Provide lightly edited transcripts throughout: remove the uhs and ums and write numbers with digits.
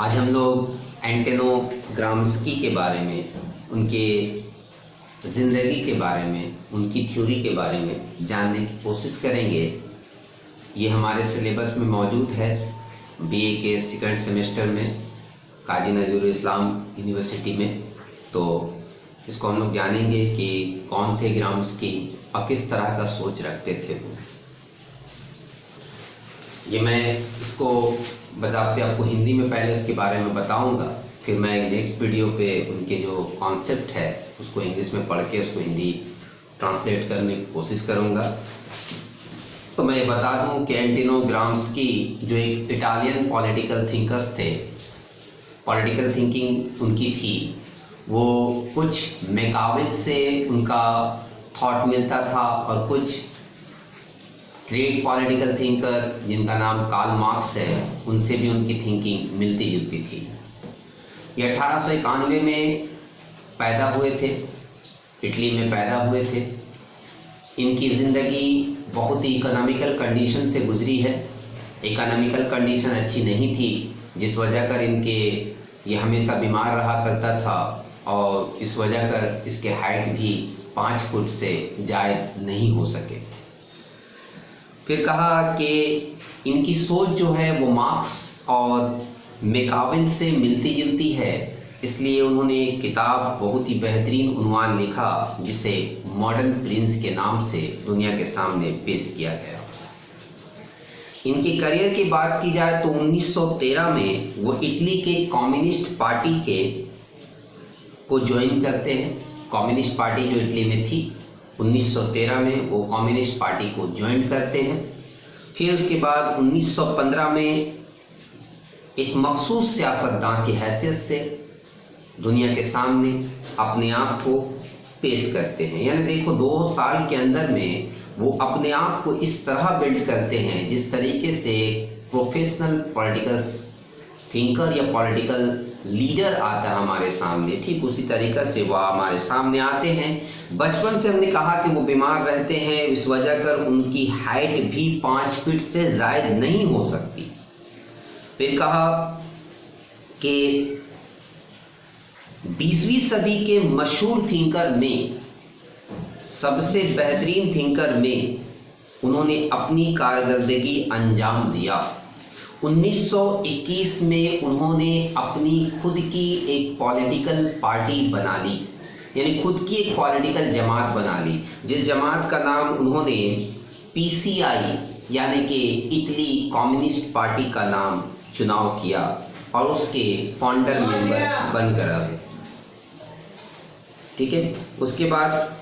आज हम लोग एंटोनो ग्राम्स्की के बारे में, उनके ज़िंदगी के बारे में, उनकी थ्योरी के बारे में जानने की कोशिश करेंगे। ये हमारे सिलेबस में मौजूद है बीए के सेकंड सेमेस्टर में काजी नज़रुल इस्लाम यूनिवर्सिटी में। तो इसको हम लोग जानेंगे कि कौन थे ग्राम्स्की और किस तरह का सोच रखते थे वो। ये मैं इसको बजाते आपको हिंदी में पहले उसके बारे में बताऊंगा, फिर मैं नेक्स्ट वीडियो पे उनके जो कॉन्सेप्ट है उसको इंग्लिश में पढ़ के उसको हिंदी ट्रांसलेट करने की कोशिश करूंगा। तो मैं ये बता दूं कि एंटोनो ग्राम्स्की जो एक इटालियन पॉलिटिकल थिंकर्स थे, पॉलिटिकल थिंकिंग उनकी थी, वो कुछ मैकियावेली से उनका थॉट मिलता था और कुछ ग्रेट पॉलिटिकल थिंकर जिनका नाम कार्ल मार्क्स है उनसे भी उनकी थिंकिंग मिलती जुलती थी। ये 1891 में पैदा हुए थे, इटली में पैदा हुए थे। इनकी ज़िंदगी बहुत ही इकोनॉमिकल कंडीशन से गुजरी है। इकोनॉमिकल कंडीशन अच्छी नहीं थी, जिस वजह कर इनके ये हमेशा बीमार रहा करता था और इस वजह कर इसके हाइट भी 5 फुट से ज़्यादा नहीं हो सके। फिर कहा कि इनकी सोच जो है वो मार्क्स और मैकियावेली से मिलती जुलती है, इसलिए उन्होंने एक किताब बहुत ही बेहतरीन उन्वान लिखा जिसे मॉडर्न प्रिंस के नाम से दुनिया के सामने पेश किया गया। इनके करियर की बात की जाए तो 1913 में वो इटली के कम्युनिस्ट पार्टी को ज्वाइन करते हैं। कम्युनिस्ट पार्टी जो इटली में थी 1913 में वो कम्युनिस्ट पार्टी को ज्वाइन करते हैं। फिर उसके बाद 1915 में एक मखसूस सियासतदान की हैसियत से दुनिया के सामने अपने आप को पेश करते हैं। यानी देखो 2 साल के अंदर में वो अपने आप को इस तरह बिल्ड करते हैं जिस तरीके से प्रोफेशनल पॉलिटिकल थिंकर या पॉलिटिकल लीडर आता है हमारे सामने, ठीक उसी तरीके से वह हमारे सामने आते हैं। बचपन से हमने कहा कि वो बीमार रहते हैं, इस वजह कर उनकी हाइट भी 5 फीट से ज़्यादा नहीं हो सकती। फिर कहा कि 20वीं सदी के मशहूर थिंकर में, सबसे बेहतरीन थिंकर में उन्होंने अपनी कारकर्दगी अंजाम दिया। 1921 में उन्होंने अपनी खुद की एक पॉलिटिकल पार्टी बना ली, यानी खुद की एक पॉलिटिकल जमात बना ली, जिस जमात का नाम उन्होंने पीसीआई यानी कि इटली कम्युनिस्ट पार्टी का नाम चुनाव किया और उसके फाउंडर मेंबर बनकर रहे। ठीक है, उसके बाद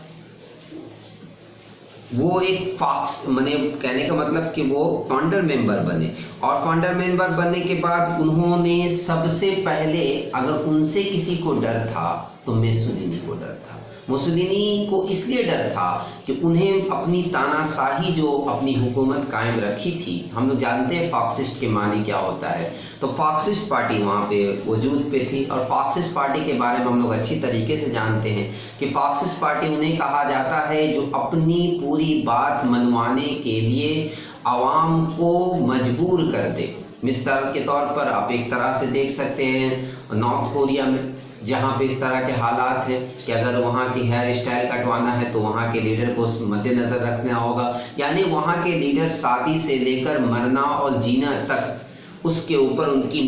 वो एक फॉक्स मैंने कहने का मतलब कि वो फाउंडर मेंबर बने और फाउंडर मेंबर बनने के बाद उन्होंने सबसे पहले, अगर उनसे किसी को डर था तो मुसोलिनी को डर था। मुसोलिनी को इसलिए डर था कि उन्हें अपनी तानाशाही जो अपनी हुकूमत कायम रखी थी, हम लोग जानते हैं फाक्सिस्ट के मानी क्या होता है, तो फाक्सिस्ट पार्टी वहाँ पे वजूद पे थी। और फाक्सिस्ट पार्टी के बारे में हम लोग अच्छी तरीके से जानते हैं कि फाक्सिस्ट पार्टी उन्हें कहा जाता है जो अपनी पूरी बात मनवाने के लिए आवाम को मजबूर कर दे। मिसाल के तौर पर आप एक तरह से देख सकते हैं नॉर्थ कोरिया में, जहाँ पे इस तरह के हालात हैं कि अगर वहाँ की हेयर स्टाइल कटवाना है तो वहाँ के लीडर को मद्देनज़र रखना होगा। यानी वहाँ के लीडर शादी से लेकर मरना और जीना तक उसके ऊपर उनकी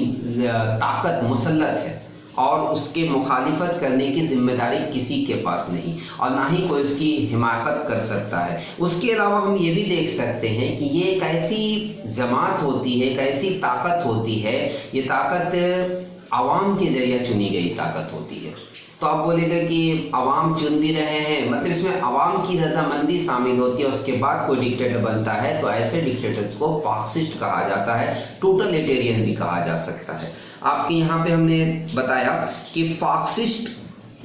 ताकत मुसल्लत है और उसके मुखालिफत करने की जिम्मेदारी किसी के पास नहीं और ना ही कोई उसकी हिमायत कर सकता है। उसके अलावा हम ये भी देख सकते हैं कि ये एक ऐसी जमात होती है, एक ऐसी ताकत होती है, ये ताकत आवाम के जरिए चुनी गई ताकत होती है। तो आप बोलेगा कि आवाम चुन भी रहे हैं, मतलब इसमें आवाम की रजामंदी शामिल होती है, उसके बाद कोई डिक्टेटर बनता है, तो ऐसे डिक्टेटर को फाक्सिस्ट कहा जाता है, टोटलिटेरियन भी कहा जा सकता है। आपके यहाँ पे हमने बताया कि फाक्सिस्ट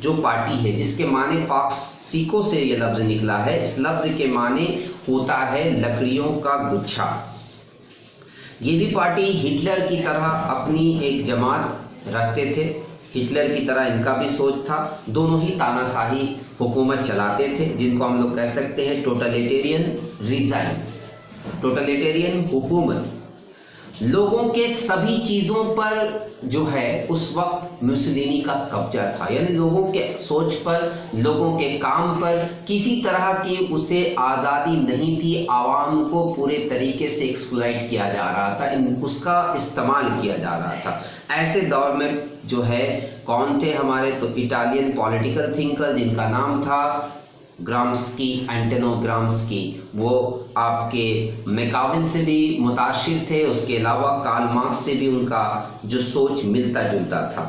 जो पार्टी है, जिसके माने फाक्सिको से ये लफ्ज़ निकला है, इस लफ्ज़ के माने होता है लकड़ियों का गुच्छा। ये भी पार्टी हिटलर की तरह अपनी एक जमात रखते थे, हिटलर की तरह इनका भी सोच था। दोनों ही तानाशाही हुकूमत चलाते थे, जिनको हम लोग कह सकते हैं टोटलिटेरियन रिजाइम, टोटलिटेरियन हुकूमत। लोगों के सभी चीजों पर जो है उस वक्त मुसोलिनी का कब्जा था, यानी लोगों के सोच पर, लोगों के काम पर किसी तरह की उसे आज़ादी नहीं थी। आवाम को पूरे तरीके से एक्सप्लॉइट किया जा रहा था, उसका इस्तेमाल किया जा रहा था। ऐसे दौर में जो है कौन थे हमारे, तो इटालियन पॉलिटिकल थिंकर जिनका नाम था ग्राम्स्की, एंटोनियो ग्राम्स्की। वो आपके मैकावेल से भी मुताशिर थे, उसके अलावा कार्ल मार्क्स से भी उनका जो सोच मिलता जुलता था।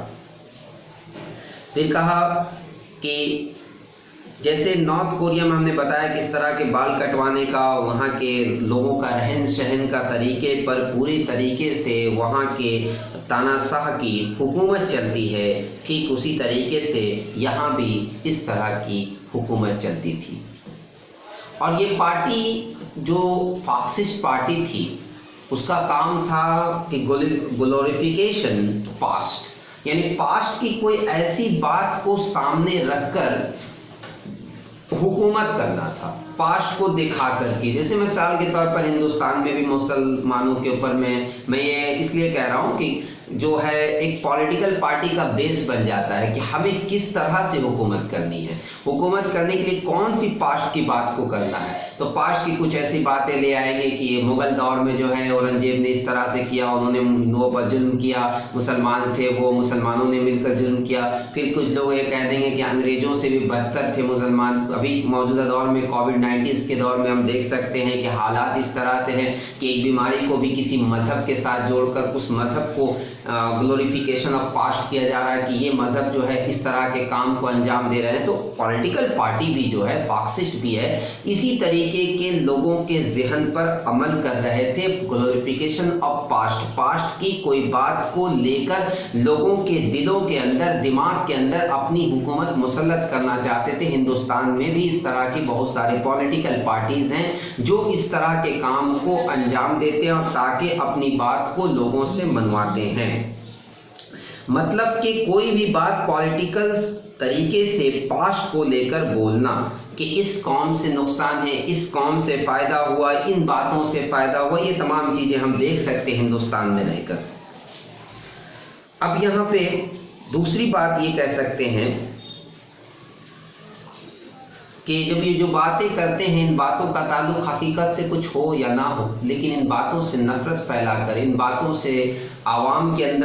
फिर कहा कि जैसे नॉर्थ कोरिया में हमने बताया किस तरह के बाल कटवाने का, वहाँ के लोगों का रहन सहन का तरीके पर पूरी तरीके से वहाँ के तानाशाह की हुकूमत चलती है, ठीक उसी तरीके से यहाँ भी इस तरह की हुकूमत चलती थी। और ये पार्टी जो फासिस्ट पार्टी थी उसका काम था कि ग्लोरिफिकेशन पास्ट, यानी पास्ट की कोई ऐसी बात को सामने रखकर हुकूमत करना था, पास्ट को दिखा करके। जैसे मिसाल के तौर पर हिंदुस्तान में भी मुसलमानों के ऊपर मैं ये इसलिए कह रहा हूँ कि जो है एक पॉलिटिकल पार्टी का बेस बन जाता है कि हमें किस तरह से हुकूमत करनी है, हुकूमत करने के लिए कौन सी पास्ट की बात को करना है। तो पास्ट की कुछ ऐसी बातें ले आएंगे कि ये मुगल दौर में जो है औरंगजेब ने इस तरह से किया, उन्होंने हिंदुओं पर जुल्म किया, मुसलमान थे वो मुसलमानों ने मिलकर जुल्म किया। फिर कुछ लोग ये कह देंगे कि अंग्रेजों से भी बदतर थे मुसलमान। अभी मौजूदा दौर में कोविड-19 के दौर में हम देख सकते हैं कि हालात इस तरह से हैं कि एक बीमारी को भी किसी मजहब के साथ जोड़कर उस मजहब को ग्लोरिफिकेशन ऑफ पास्ट किया जा रहा है कि ये मजहब जो है इस तरह के काम को अंजाम दे रहे हैं। तो पॉलिटिकल पार्टी भी जो है फासिस्ट भी है, इसी तरीके के लोगों के जहन पर अमल कर रहे थे, ग्लोरिफिकेशन ऑफ पास्ट। पास्ट की कोई बात को लेकर लोगों के दिलों के अंदर, दिमाग के अंदर अपनी हुकूमत मुसल्लत करना चाहते थे। हिंदुस्तान में भी इस तरह की बहुत सारे पॉलिटिकल पार्टीज हैं जो इस तरह के काम को अंजाम देते हैं ताकि अपनी बात को लोगों से मनवाते हैं। मतलब कि कोई भी बात पॉलिटिकल तरीके से पास्ट को लेकर बोलना कि इस कौम से नुकसान है, इस कौम से फायदा हुआ, इन बातों से फायदा हुआ, ये तमाम चीजें हम देख सकते हैं हिंदुस्तान में रहकर। अब यहाँ पे दूसरी बात ये कह सकते हैं कि जब ये जो बातें करते हैं, इन बातों का ताल्लुक हकीकत से कुछ हो या ना हो, लेकिन इन बातों से नफरत फैलाकर, इन बातों से आवाम के अंदर